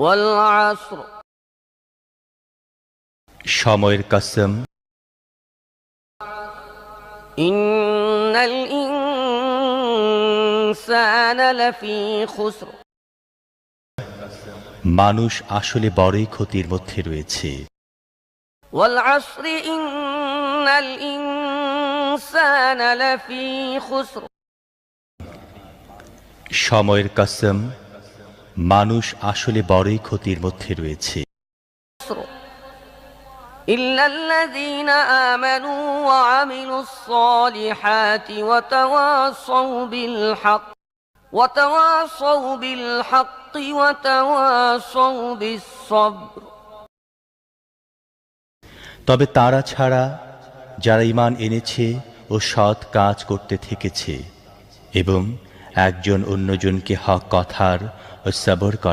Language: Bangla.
والعصر সময়ের কসম إن الإنسان لفي خسر মানুষ আসলে বড়ই ক্ষতির মধ্যে রয়েছে। والعصر إن الإنسان لفي خسر সময়ের কসম মানুষ আসলে বড়ই ক্ষতির মধ্যে রয়েছে। إلا الذين آمنوا وعملوا الصالحات وتواصوا بالحق وتواصوا بالصبر তবে তারা ছাড়া যারা ঈমান এনেছে ও সৎ কাজ করতে থেকেছে এবং একজন অন্যজনকে হক কথার ও সবর করা